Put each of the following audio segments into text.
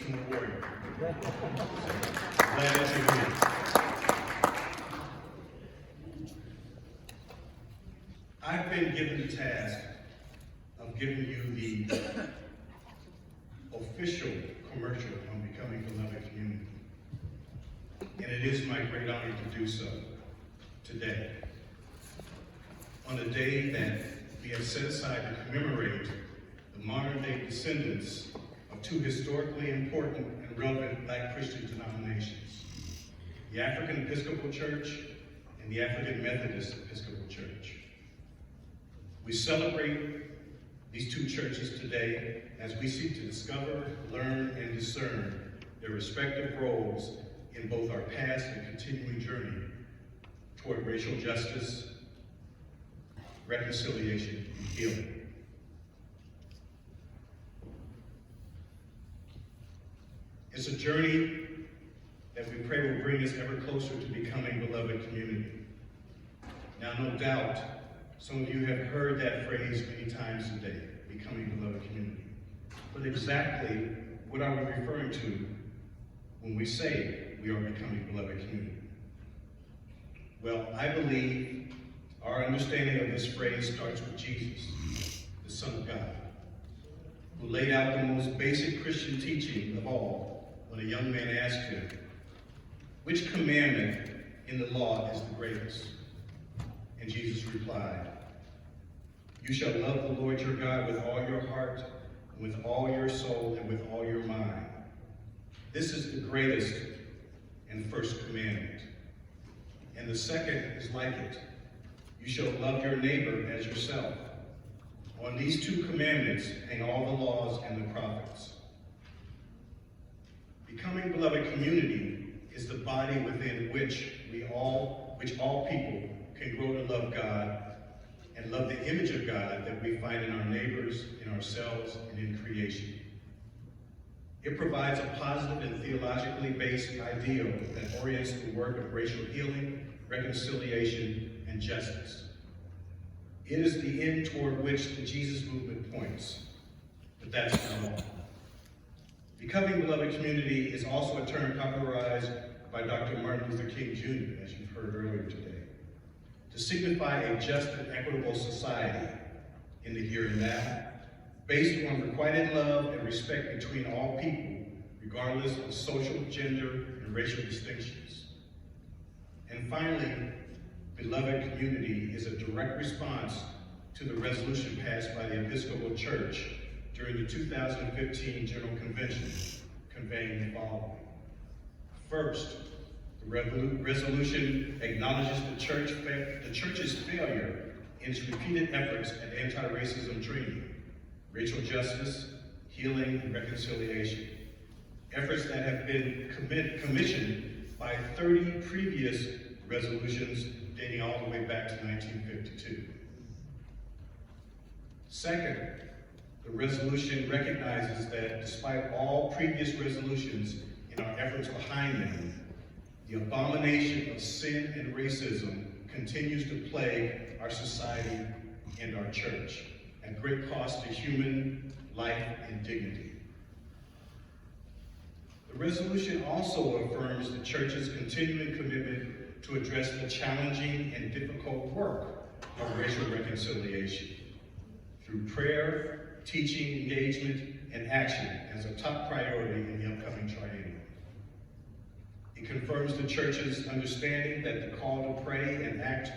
ultimate warrior. Glad that you're here. I've been given the task of giving you the official commercial on Becoming Beloved Community. And it is my great honor to do so today, on a day that we have set aside to commemorate the modern-day descendants of two historically important and relevant Black Christian denominations, the African Episcopal Church and the African Methodist Episcopal Church. We celebrate these two churches today as we seek to discover, learn, and discern their respective roles in both our past and continuing journey toward racial justice, reconciliation, and healing. It's a journey that we pray will bring us ever closer to becoming beloved community. Now, no doubt, some of you have heard that phrase many times today, becoming beloved community. But exactly what are we referring to when we say we are becoming beloved community? Well, I believe our understanding of this phrase starts with Jesus, the Son of God, who laid out the most basic Christian teaching of all when a young man asked him, which commandment in the law is the greatest? And Jesus replied, you shall love the Lord your God with all your heart, and with all your soul, and with all your mind. This is the greatest and first commandment. And the second is like it. You shall love your neighbor as yourself. On these two commandments hang all the laws and the prophets. Becoming beloved community is the body within which all people can grow to love God and love the image of God that we find in our neighbors, in ourselves, and in creation. It provides a positive and theologically based ideal that orients the work of racial healing, reconciliation, and justice. It is the end toward which the Jesus movement points, but that's not all. Becoming beloved community is also a term popularized by Dr. Martin Luther King Jr., as you've heard earlier today, to signify a just and equitable society in the here and now, based on requited love and respect between all people, regardless of social, gender, and racial distinctions. And finally, beloved community is a direct response to the resolution passed by the Episcopal Church during the 2015 General Convention, conveying the following. First, the resolution acknowledges the church's failure in its repeated efforts at anti-racism training, racial justice, healing, and reconciliation. Efforts that have been commissioned by 30 previous resolutions dating all the way back to 1952. Second, the resolution recognizes that despite all previous resolutions and our efforts behind them, the abomination of sin and racism continues to plague our society and our church at great cost to human life and dignity. The resolution also affirms the church's continuing commitment to address the challenging and difficult work of racial reconciliation through prayer, teaching, engagement, and action as a top priority in the upcoming triennium. It confirms the church's understanding that the call to pray and act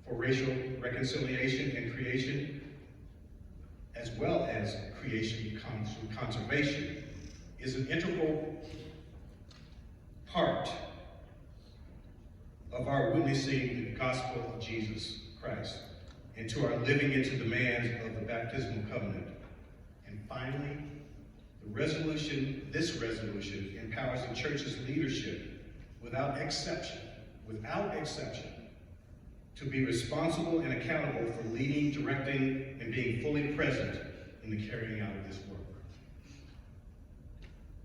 for racial reconciliation and creation, as well as creation conservation, is an integral part of our witnessing the gospel of Jesus Christ and to our living into the demands of the baptismal covenant. And finally, this resolution empowers the church's leadership without exception, to be responsible and accountable for leading, directing, and being fully present in the carrying out of this work.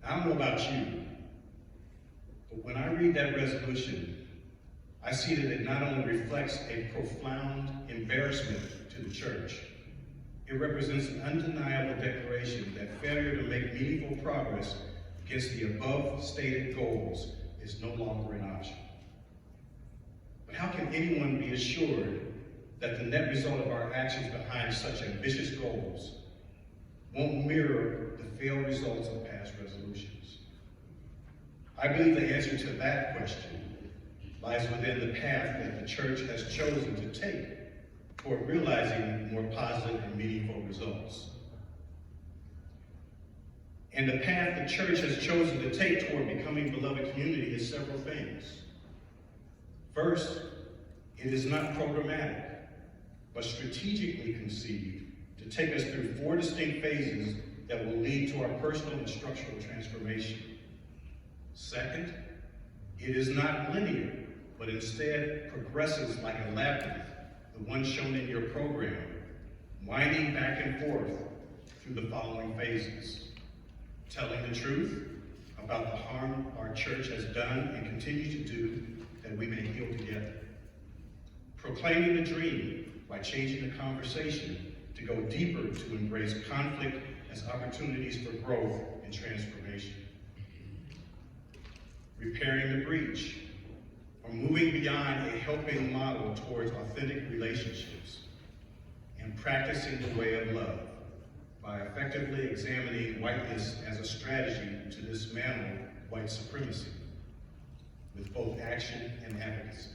I don't know about you, but when I read that resolution, I see that it not only reflects a profound embarrassment to the church, it represents an undeniable declaration that that failure to make meaningful progress against the above stated goals is no longer an option. But how can anyone be assured that the net result of our actions behind such ambitious goals won't mirror the failed results of past resolutions? I believe the answer to that question lies within the path that the church has chosen to take toward realizing more positive and meaningful results. And the path the church has chosen to take toward becoming beloved community is several things. First, it is not programmatic, but strategically conceived to take us through 4 distinct phases that will lead to our personal and structural transformation. Second, it is not linear, but instead progresses like a labyrinth, the one shown in your program, winding back and forth through the following phases. Telling the truth about the harm our church has done and continues to do that we may heal together. Proclaiming the dream by changing the conversation to go deeper to embrace conflict as opportunities for growth and transformation. Repairing the breach, or moving beyond a helping model towards authentic relationships, and practicing the way of love by effectively examining whiteness as a strategy to dismantle white supremacy with both action and advocacy.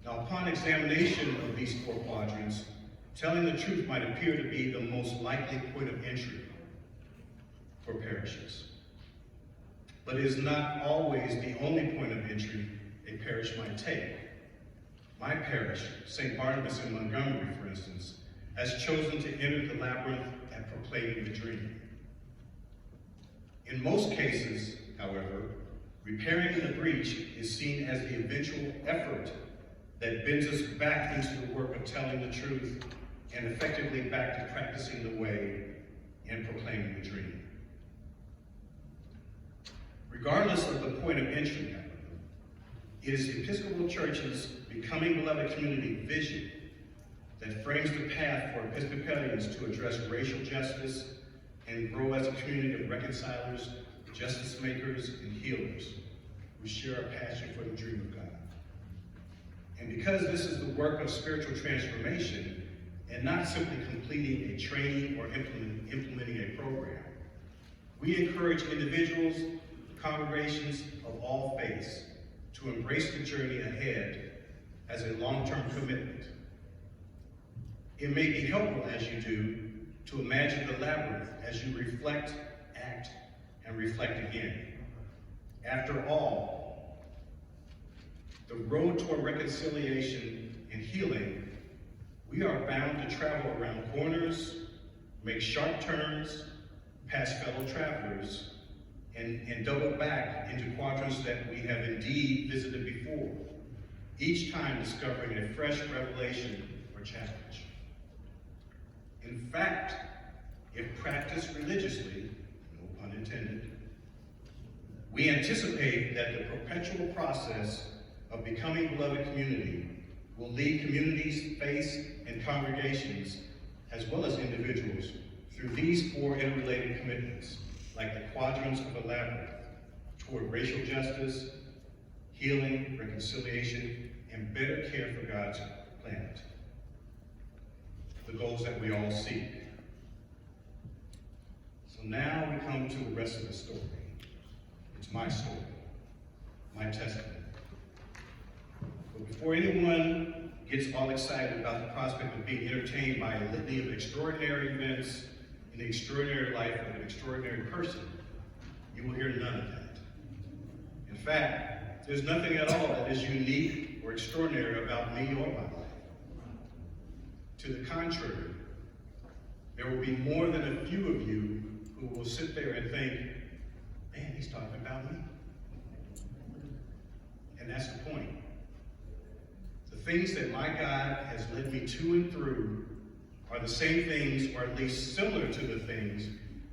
Now, upon examination of these 4 quadrants, telling the truth might appear to be the most likely point of entry for parishes. But it is not always the only point of entry a parish might take. My parish, St. Barnabas in Montgomery, for instance, has chosen to enter the labyrinth at proclaiming the dream. In most cases, however, repairing the breach is seen as the eventual effort that bends us back into the work of telling the truth and effectively back to practicing the way and proclaiming the dream. Regardless of the point of entry, however, it is the Episcopal Church's Becoming Beloved Community vision that frames the path for Episcopalians to address racial justice and grow as a community of reconcilers, justice makers, and healers who share a passion for the dream of God. And because this is the work of spiritual transformation and not simply completing a training or implementing a program, we encourage individuals, congregations of all faiths to embrace the journey ahead as a long-term commitment. It may be helpful as you do to imagine the labyrinth as you reflect, act, and reflect again. After all, the road toward reconciliation and healing, we are bound to travel around corners, make sharp turns, past fellow travelers, and double back into quadrants that we have indeed visited before, each time discovering a fresh revelation or challenge. In fact, if practiced religiously, no pun intended, we anticipate that the perpetual process of becoming beloved community will lead communities, faiths, and congregations, as well as individuals, through these 4 interrelated commitments, like the quadrants of a labyrinth, toward racial justice, healing, reconciliation, and better care for God's planet. The goals that we all seek. So now we come to the rest of the story. It's my story, my testimony. But before anyone gets all excited about the prospect of being entertained by a litany of extraordinary events in the extraordinary life of an extraordinary person, you will hear none of that. In fact, there's nothing at all that is unique or extraordinary about me or my life. To the contrary, there will be more than a few of you who will sit there and think, man, he's talking about me. And that's the point. The things that my God has led me to and through are the same things, or at least similar to the things,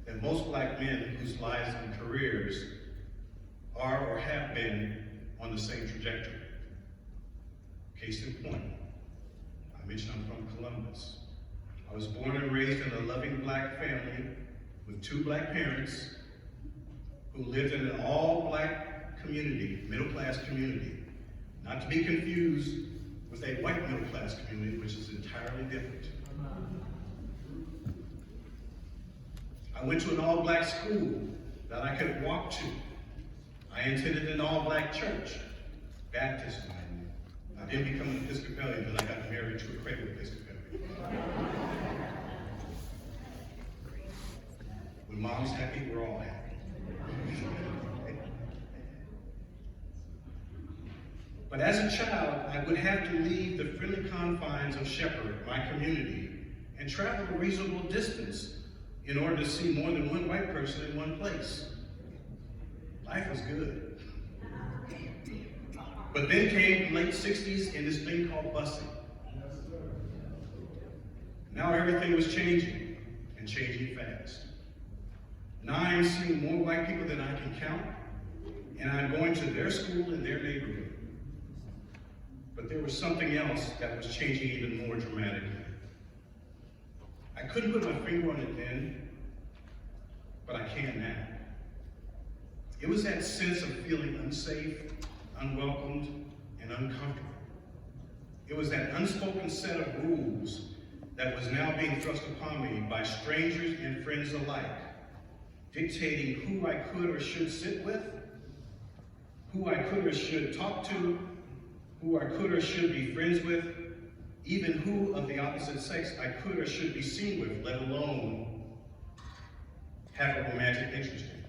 that most Black men whose lives and careers are or have been on the same trajectory. Case in point, I mentioned I'm from Columbus. I was born and raised in a loving black family with 2 black parents who lived in an all-black community, middle-class community, not to be confused with a white middle-class community, which is entirely different. I went to an all-black school that I could walk to. I attended an all-black church, Baptist. I didn't become an Episcopalian until I got married to a cradle Episcopalian. When mom's happy, we're all happy. But as a child, I would have to leave the friendly confines of Shepherd, my community, and travel a reasonable distance in order to see more than one white person in one place. Life was good. But then came the late 60s and this thing called busing. Now everything was changing, and changing fast. Now I'm seeing more white people than I can count, and I'm going to their school in their neighborhood. But there was something else that was changing even more dramatically. I couldn't put my finger on it then, but I can now. It was that sense of feeling unsafe, unwelcomed, and uncomfortable. It was that unspoken set of rules that was now being thrust upon me by strangers and friends alike, dictating who I could or should sit with, who I could or should talk to, who I could or should be friends with, even who of the opposite sex I could or should be seen with, let alone have a romantic interest in.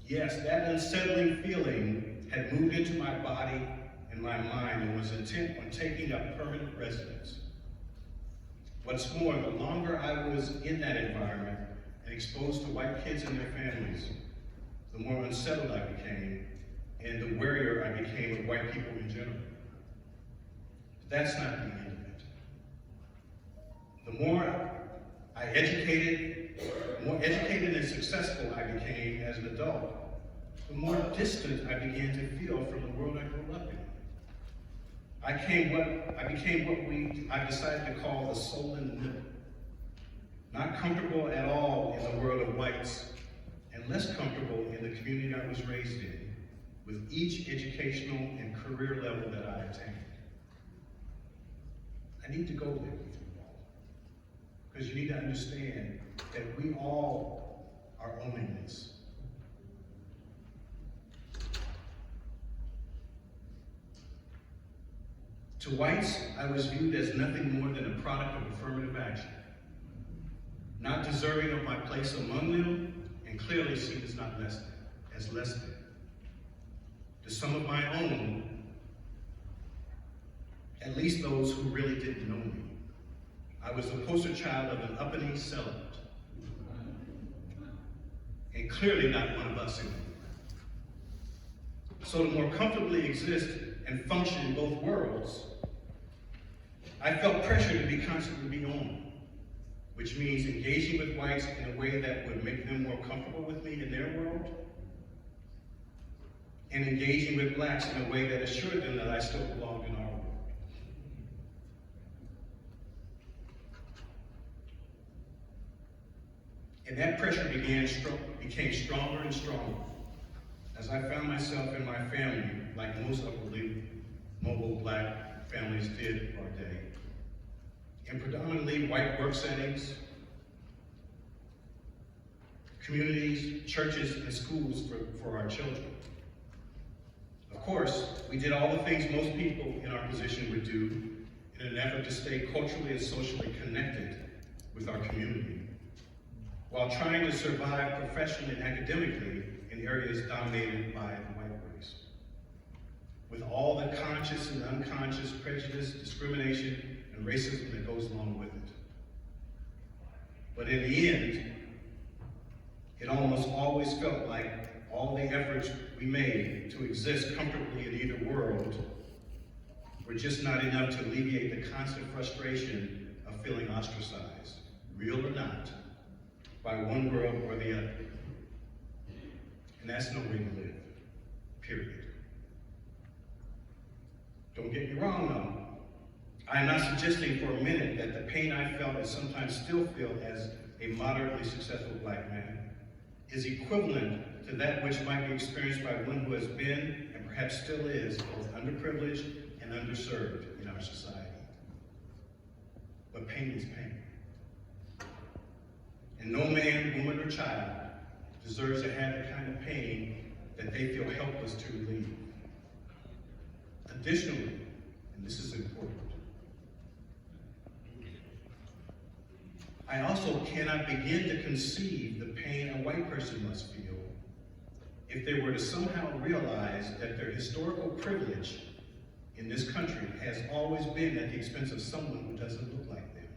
Yes, that unsettling feeling had moved into my body and my mind and was intent on taking up permanent residence. What's more, the longer I was in that environment and exposed to white kids and their families, the more unsettled I became and the warier I became of white people in general. But that's not the end of it. The more educated and successful I became as an adult, the more distant I began to feel from the world I grew up in. I became what I decided to call the soul in the middle. Not comfortable at all in the world of whites, and less comfortable in the community I was raised in, with each educational and career level that I attained. I need to go there with you all, because you need to understand that we all are owning this. To whites, I was viewed as nothing more than a product of affirmative action, not deserving of my place among them, and clearly seen as less than. To some of my own, at least those who really didn't know me, I was the poster child of an uppity sellout, and clearly not one of us anymore. So to more comfortably exist and function in both worlds, I felt pressure to be constantly on, which means engaging with whites in a way that would make them more comfortable with me in their world, and engaging with blacks in a way that assured them that I still belonged in our world. And that pressure became stronger and stronger as I found myself in my family, like most upwardly mobile black families did of our day, in predominantly white work settings, communities, churches, and schools for our children. Of course, we did all the things most people in our position would do in an effort to stay culturally and socially connected with our community, while trying to survive professionally and academically in areas dominated by the white race, with all the conscious and unconscious prejudice, discrimination, and racism that goes along with it. But in the end, it almost always felt like all the efforts we made to exist comfortably in either world were just not enough to alleviate the constant frustration of feeling ostracized, real or not, by one world or the other. And that's no way to live, period. Don't get me wrong though, I am not suggesting for a minute that the pain I felt and sometimes still feel as a moderately successful black man is equivalent to that which might be experienced by one who has been and perhaps still is both underprivileged and underserved in our society. But pain is pain. And no man, woman, or child deserves to have the kind of pain that they feel helpless to relieve. Additionally, and this is important, I also cannot begin to conceive the pain a white person must feel if they were to somehow realize that their historical privilege in this country has always been at the expense of someone who doesn't look like them.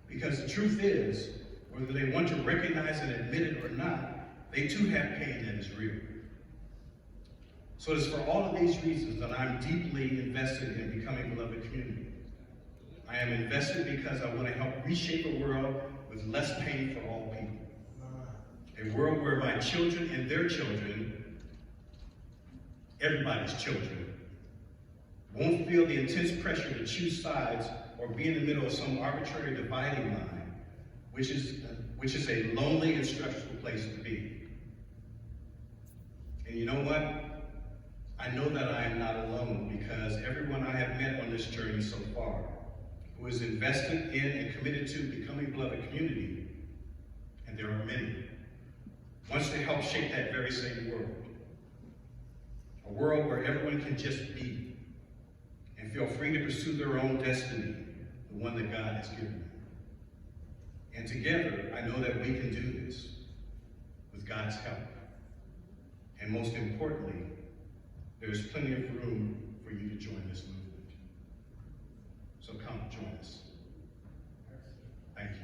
Because the truth is, whether they want to recognize and admit it or not, they too have pain that is real. So it is for all of these reasons that I'm deeply invested in becoming a beloved community. I am invested because I want to help reshape a world with less pain for all people. A world where my children and their children, everybody's children, won't feel the intense pressure to choose sides or be in the middle of some arbitrary dividing line, which is a lonely and stressful place to be. And you know what? I know that I am not alone because everyone I have met on this journey so far, who is invested in and committed to becoming a beloved community, and there are many, wants to help shape that very same world. A world where everyone can just be and feel free to pursue their own destiny, the one that God has given them. And together, I know that we can do this with God's help. And most importantly, there's plenty of room for you to join this movement. So come, join us. Thank you.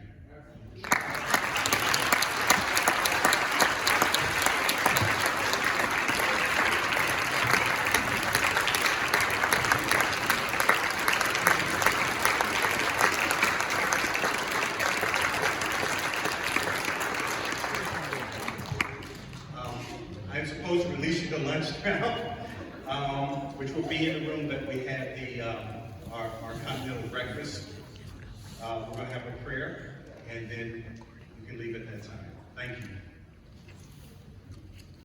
I'm supposed to release you to lunch now, which will be in the room that we had our continental breakfast. We're going to have a prayer, and then you can leave at that time. Thank you.